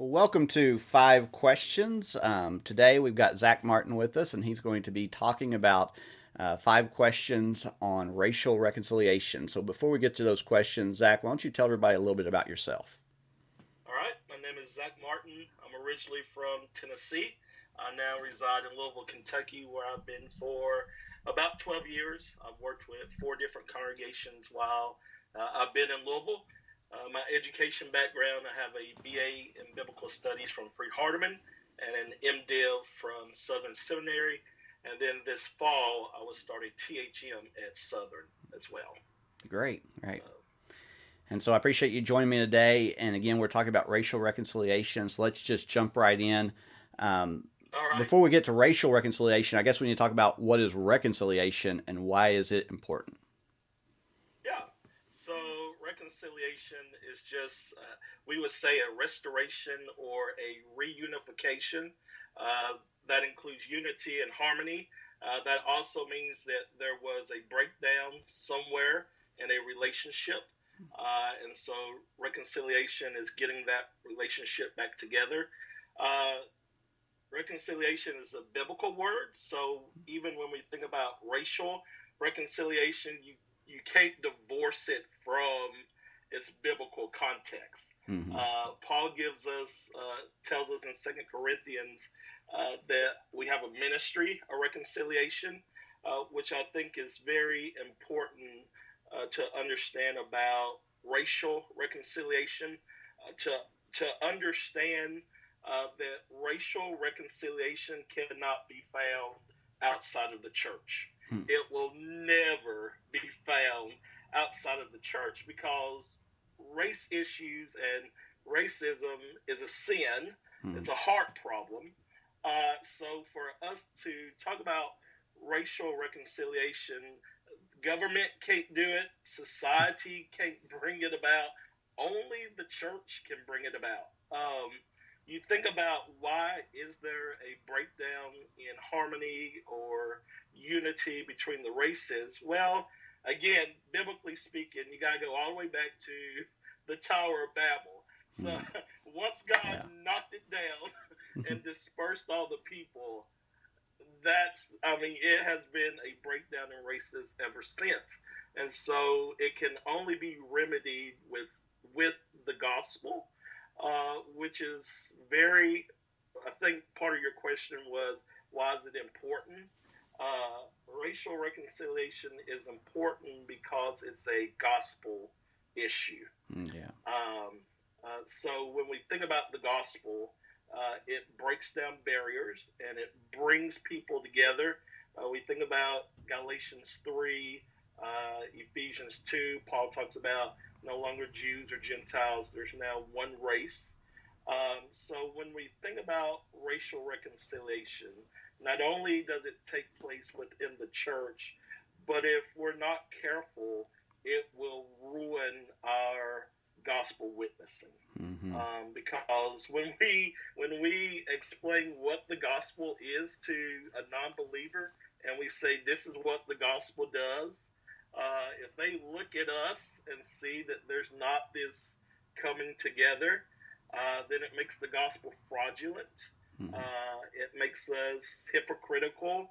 Well, welcome to Five Questions. Today we've got Zack Martin with us, and he's going to be talking about five questions on racial reconciliation. So before we get to those questions, Zack, why don't you tell everybody a little bit about yourself? All right, my name is Zack Martin. I'm originally from Tennessee. I now reside in Louisville, Kentucky, where I've been for about 12 years. I've worked with four different congregations while I've been in Louisville. My education background, I have a BA in Biblical Studies from Free Hardeman and an MDiv from Southern Seminary. And then this fall, I was starting THM at Southern as well. Great, right. Uh, And so I appreciate you joining me today. And again, we're talking about racial reconciliation. So let's just jump right in. Um, all right. Before we get to racial reconciliation, I guess we need to talk about what is reconciliation and why is it important. Yeah. So reconciliation is just, we would say, a restoration or a reunification. That includes unity and harmony. That also means that there was a breakdown somewhere in a relationship. And so reconciliation is getting that relationship back together. Uh, Reconciliation is a biblical word. So even when we think about racial reconciliation, you can't divorce it from its biblical context. Mm-hmm. Paul tells us in Second Corinthians that we have a ministry of reconciliation, which I think is very important to understand about racial reconciliation, to understand that racial reconciliation cannot be found outside of the church. Hmm. It will never be found outside of the church because race issues and racism is a sin. Hmm. It's a heart problem. So for us to talk about racial reconciliation, government can't do it. Society can't bring it about. Only the church can bring it about. You think about why is there a breakdown in harmony or unity between the races? Well, again, biblically speaking, you got to go all the way back to the Tower of Babel. So Hmm. once God Yeah. knocked it down and dispersed all the people, it has been a breakdown in races ever since. And so it can only be remedied with the gospel, which is very, I think part of your question was, why is it important? Racial reconciliation is important because it's a gospel issue. Yeah. So when we think about the gospel, it breaks down barriers and it brings people together. We think about Galatians 3, Ephesians 2. Paul talks about no longer Jews or Gentiles, there's now one race. So when we think about racial reconciliation, not only does it take place within the church, but if we're not careful, it will ruin our gospel witnessing. Mm-hmm. Because when we explain what the gospel is to a non-believer, and we say this is what the gospel does, if they look at us and see that there's not this coming together, then it makes the gospel fraudulent. Mm-hmm. It makes us hypocritical.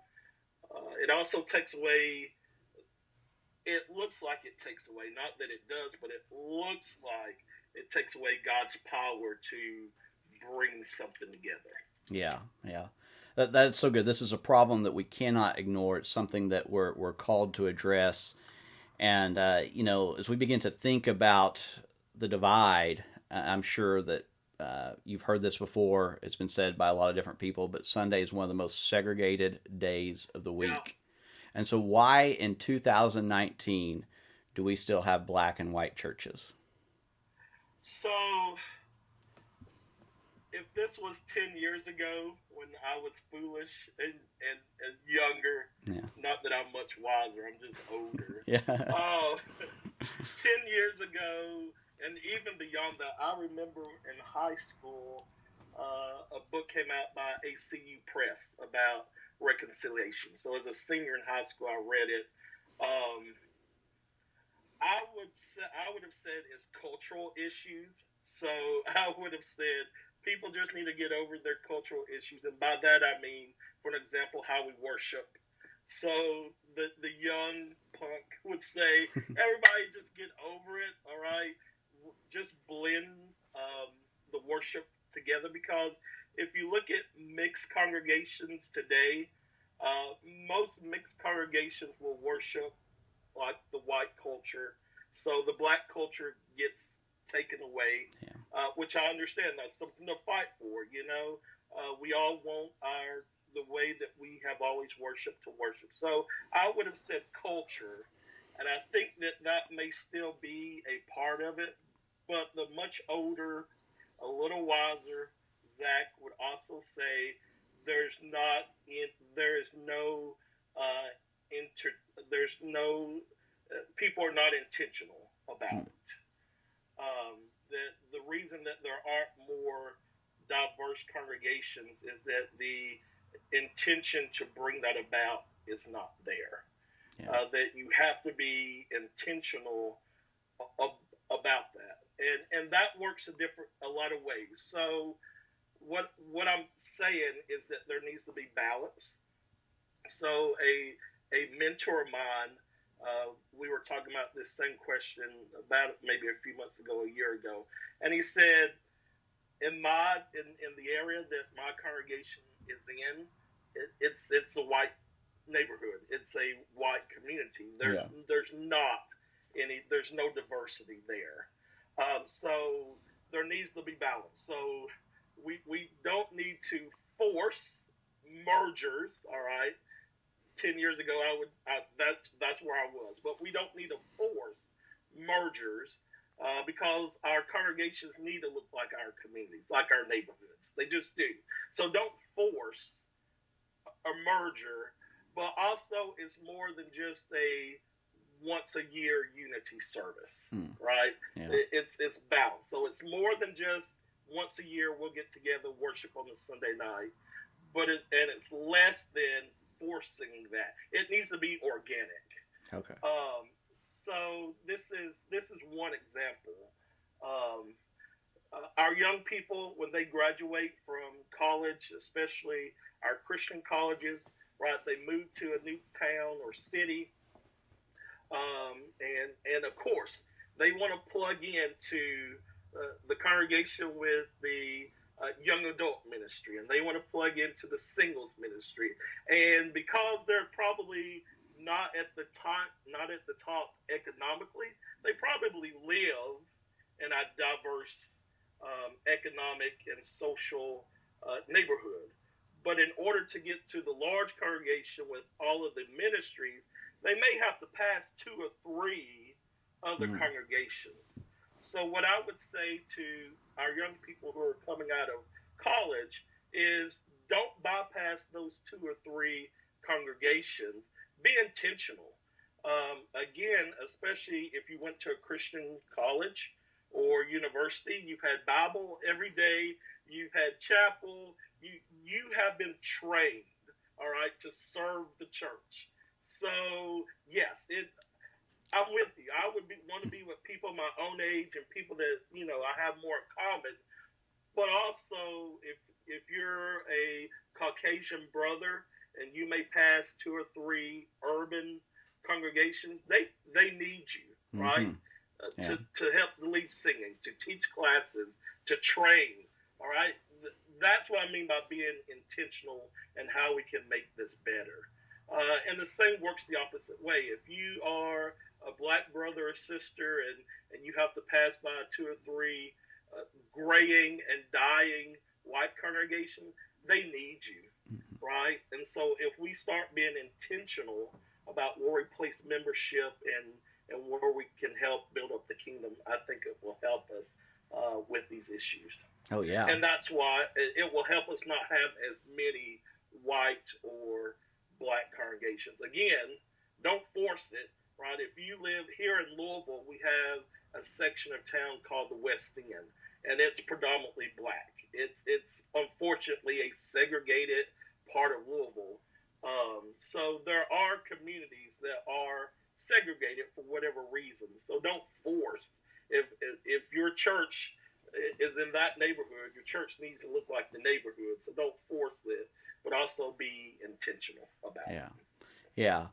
It also takes away. It looks like it takes away, not that it does, but it looks like it takes away God's power to bring something together. Yeah. Yeah. That's so good. This is a problem that we cannot ignore. It's something that we're called to address. And, as we begin to think about the divide, I'm sure that you've heard this before. It's been said by a lot of different people, but Sunday is one of the most segregated days of the Yeah. week. And so, why in 2019 do we still have black and white churches? So if this was 10 years ago when I was foolish and younger, Yeah. not that I'm much wiser, I'm just older. Yeah. Uh, 10 years ago, and even beyond that, I remember in high school, a book came out by ACU Press about reconciliation. So as a senior in high school, I read it. Um, I would have said it's cultural issues. So I would have said people just need to get over their cultural issues, and by that I mean, for an example, how we worship. So the young punk would say, everybody just get over it, all right? Just blend the worship together, because if you look at mixed congregations today, most mixed congregations will worship like the white culture. So the black culture gets taken away, Yeah. which I understand. That's something to fight for. We all want our the way that we have always worshipped to worship. So I would have said culture, and I think that that may still be a part of it. But the much older, a little wiser Zach would also say there is no uh, inter there's no people are not intentional about it. The reason that there aren't more diverse congregations is that the intention to bring that about is not there. Yeah. That you have to be intentional about that, and that works a lot of ways. So what I'm saying is that there needs to be balance. So a mentor of mine, we were talking about this same question about maybe a few months ago, a year ago, and he said, in the area that my congregation is in, it's a white neighborhood. It's a white community. Yeah. There's no diversity there. So there needs to be balance. So we don't need to force mergers. All right. 10 years ago, that's where I was. But we don't need to force mergers, because our congregations need to look like our communities, like our neighborhoods. They just do. So don't force a merger, but also it's more than just a once a year unity service, right? Yeah. It's balanced. So it's more than just once a year we'll get together, worship on the Sunday night, and it's less than forcing that. It needs to be organic. Okay. So this is one example. Our young people, when they graduate from college, especially our Christian colleges, right? They move to a new town or city, and of course they want to plug into the congregation with the young adult ministry, and they want to plug into the singles ministry, and because they're probably not at the top economically, they probably live in a diverse economic and social neighborhood. But in order to get to the large congregation with all of the ministries, they may have to pass two or three other congregations. So what I would say to our young people who are coming out of college is, don't bypass those two or three congregations. Be intentional. Again, especially if you went to a Christian college or university, you've had Bible every day, you've had chapel, you have been trained, all right, to serve the church. So yes, I'm with you. I would want to be with people my own age and people that I have more in common. But also, if you're a Caucasian brother and you may pass two or three urban congregations, they need you, right? Yeah. To help lead singing, to teach classes, to train, all right? That's what I mean by being intentional and how we can make this better. And the same works the opposite way. If you are a black brother or sister and you have to pass by two or three graying and dying white congregations, they need you, right? And so if we start being intentional about where we place membership and where we can help build up the kingdom, I think it will help us with these issues. Oh, yeah. And that's why it will help us not have as many white or black congregations. Again, don't force it, right? If you live here in Louisville, we have a section of town called the West End, and it's predominantly black. It's unfortunately a segregated part of Louisville. So there are communities that are segregated for whatever reason. So don't force. If your church is in that neighborhood. Your church needs to look like the neighborhood. So don't force it, but also be intentional about Yeah. it. Yeah.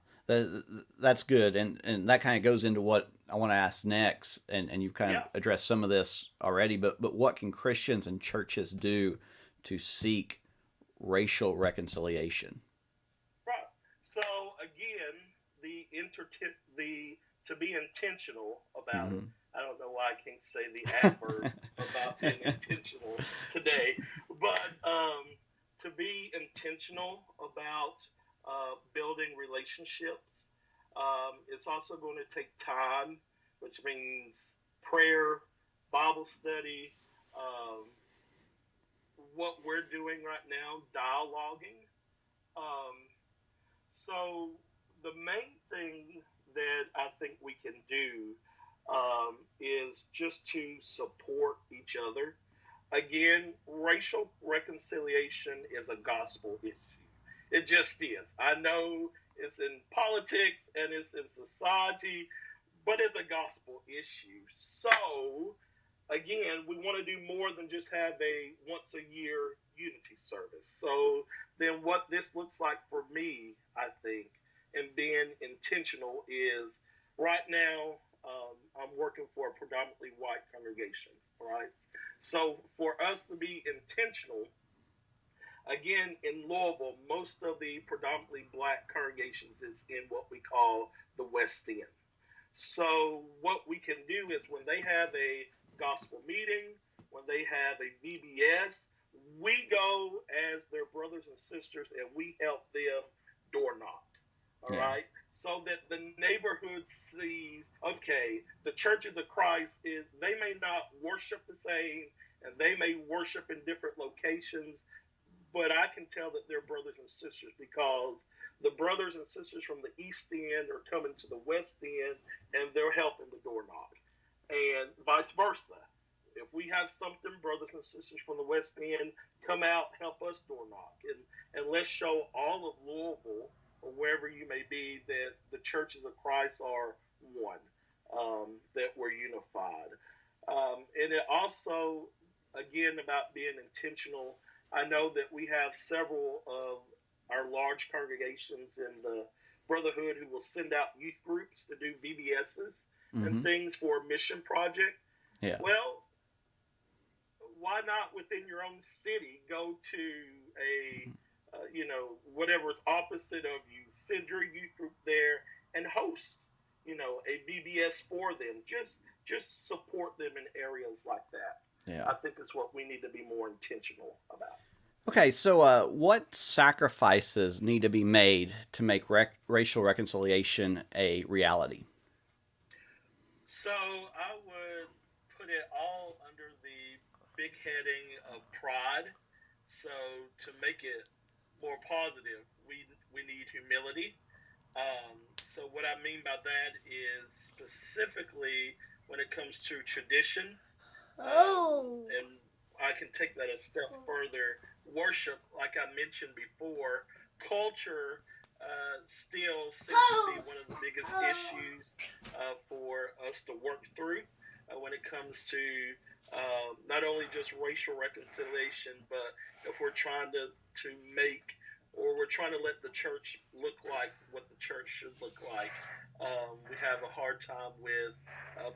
That's good. And that kind of goes into what I want to ask next. And you've kind of Yeah, addressed some of this already, but what can Christians and churches do to seek racial reconciliation? right. So again, the to be intentional about it. Hmm. I don't know why I can't say the adverb about being intentional today, but to be intentional about building relationships. It's also going to take time, which means prayer, Bible study, um, what we're doing right now, dialoguing. Um, so the main thing that I think we can do is just to support each other. Again, racial reconciliation is a gospel issue. It just is. I know it's in politics and it's in society, but it's a gospel issue. So again, we want to do more than just have a once a year unity service. So then what this looks like for me, I think, and being intentional is right now I'm working for a predominantly white congregation, right? So for us to be intentional, again, in Louisville, most of the predominantly black congregations is in what we call the West End. So what we can do is when they have a gospel meeting, when they have a VBS, we go as their brothers and sisters and we help them door knock. All Yeah. right. So that the neighborhood sees, okay, the churches of Christ is they may not worship the same and they may worship in different locations, but I can tell that they're brothers and sisters because the brothers and sisters from the East End are coming to the West End and they're helping the door knock, and vice versa. If we have something, brothers and sisters from the West End come out, help us door knock, and let's show all of Louisville or wherever you may be that the churches of Christ are one, that we're unified. And it also, again, about being intentional. I know that we have several of our large congregations in the Brotherhood who will send out youth groups to do VBSs and Hmm. things for a mission project. Yeah. Well, why not within your own city go to a whatever is opposite of you, send your youth group there and host a VBS for them. Just support them in areas like that. Yeah. I think is what we need to be more intentional about. Okay, so what sacrifices need to be made to make racial reconciliation a reality? So I would put it all under the big heading of pride. So to make it more positive, we need humility. So what I mean by that is specifically when it comes to tradition, and I can take that a step further. Worship, like I mentioned before, culture still seems to be one of the biggest issues for us to work through when it comes to not only just racial reconciliation, but if we're trying to make or we're trying to let the church look like what the church should look like. We have a hard time with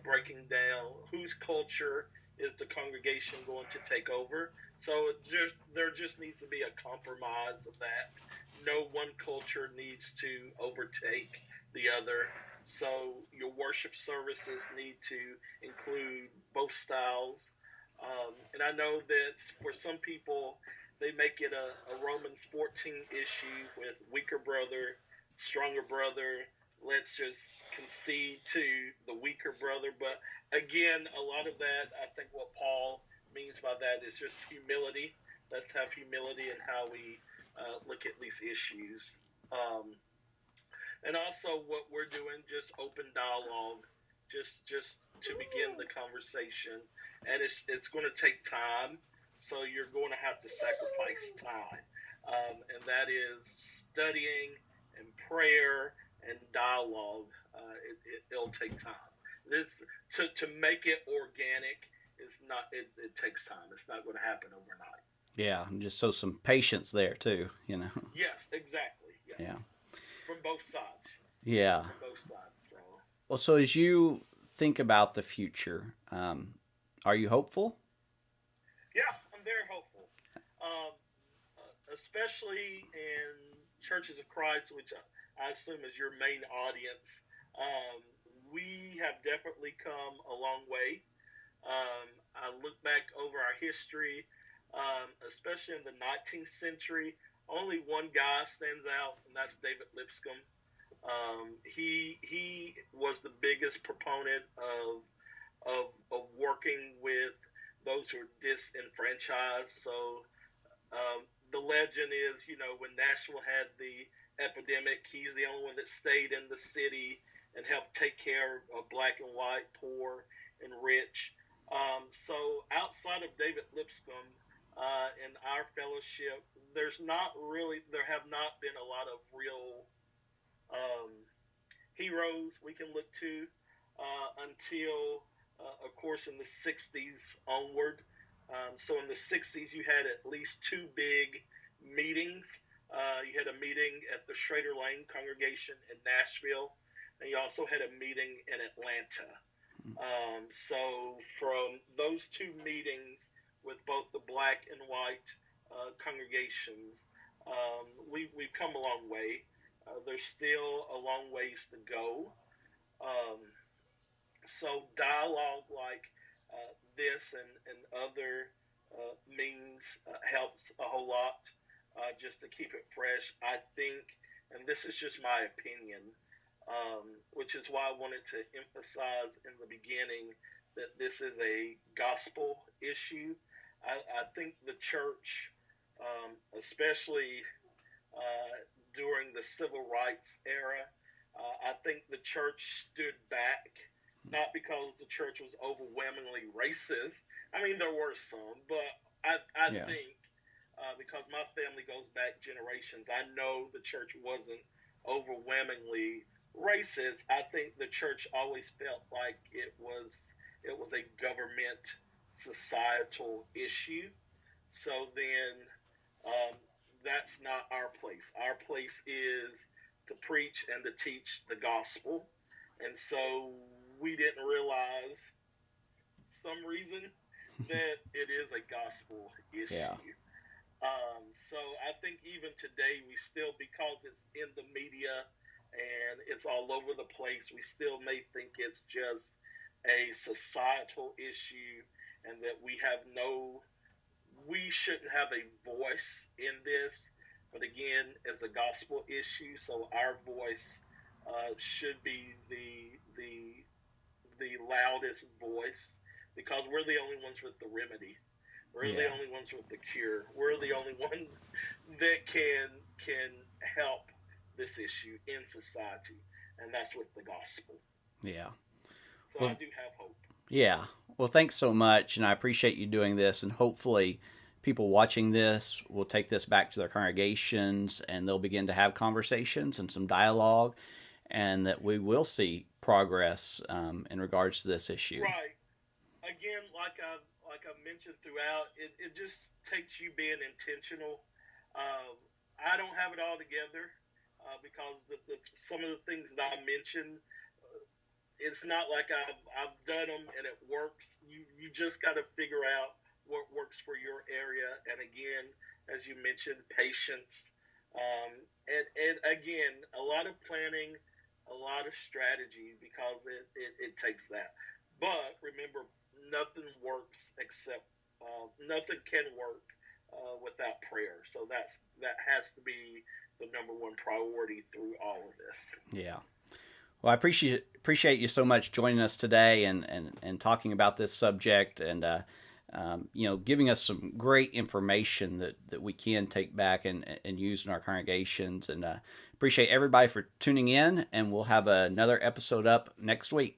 breaking down whose culture is the congregation going to take over. So there just needs to be a compromise of that. No one culture needs to overtake the other. So your worship services need to include both styles. And I know that for some people, they make it a Romans 14 issue with weaker brother, stronger brother. Let's just concede to the weaker brother. But again, a lot of that, I think what Paul means by that is just humility. Let's have humility in how we look at these issues. Um, and also what we're doing, just open dialogue, just to begin the conversation. And it's going to take time, so you're going to have to sacrifice time, and that is studying and prayer and dialogue. It'll take time. This to make it organic is not. It takes time. It's not going to happen overnight. Yeah, and just so some patience there too, you know. Yes, exactly. Yes, Yeah. from both sides. Yeah. From both sides. So Well, so as you think about the future, are you hopeful? yeah, I'm very hopeful. Um, Especially in churches of Christ, which I assume is your main audience. Um, we have definitely come a long way. I look back over our history, especially in the 19th century. Only one guy stands out, and that's David Lipscomb. He was the biggest proponent of working with those who are disenfranchised. So the legend is, when Nashville had the epidemic, he's the only one that stayed in the city and helped take care of black and white, poor and rich. So outside of David Lipscomb in our fellowship, there have not been a lot of real um, heroes we can look to until, of course, in the 60s onward. So in the 60s, you had at least two big meetings. You had a meeting at the Schrader Lane congregation in Nashville, and you also had a meeting in Atlanta. So from those two meetings with both the black and white congregations, we've come a long way. There's still a long ways to go. Um, so dialogue like this and other means helps a whole lot just to keep it fresh. I think, and this is just my opinion, which is why I wanted to emphasize in the beginning that this is a gospel issue. I think the church, especially during the civil rights era, I think the church stood back, not because the church was overwhelmingly racist. I mean, there were some, but I Yeah. think because my family goes back generations, I know the church wasn't overwhelmingly racist. I think the church always felt like it was a government societal issue. So then um, that's not our place. Our place is to preach and to teach the gospel. And so we didn't realize some reason that it is a gospel Yeah. issue. So I think even today we still, because it's in the media and it's all over the place, we still may think it's just a societal issue and that we shouldn't have a voice in this. But again, it's a gospel issue, so our voice should be the loudest voice because we're the only ones with the remedy. We're the Yeah. only ones with the cure. We're the only one that can help this issue in society, and that's with the gospel. Yeah. So I Well, do have hope. yeah. Well, thanks so much, and I appreciate you doing this. And hopefully, people watching this will take this back to their congregations, and they'll begin to have conversations and some dialogue, and that we will see progress in regards to this issue. Right. Again, like I've mentioned throughout, it just takes you being intentional. I don't have it all together because some of the things that I mentioned, it's not like I've done them and it works. You just got to figure out what works for your area. And again, as you mentioned, patience. And again, a lot of planning, a lot of strategy because it takes that. But remember, nothing works except nothing can work without prayer. So that has to be the number one priority through all of this. Yeah. Well, I appreciate you so much joining us today and talking about this subject and giving us some great information that we can take back and use in our congregations. And appreciate everybody for tuning in. And we'll have another episode up next week.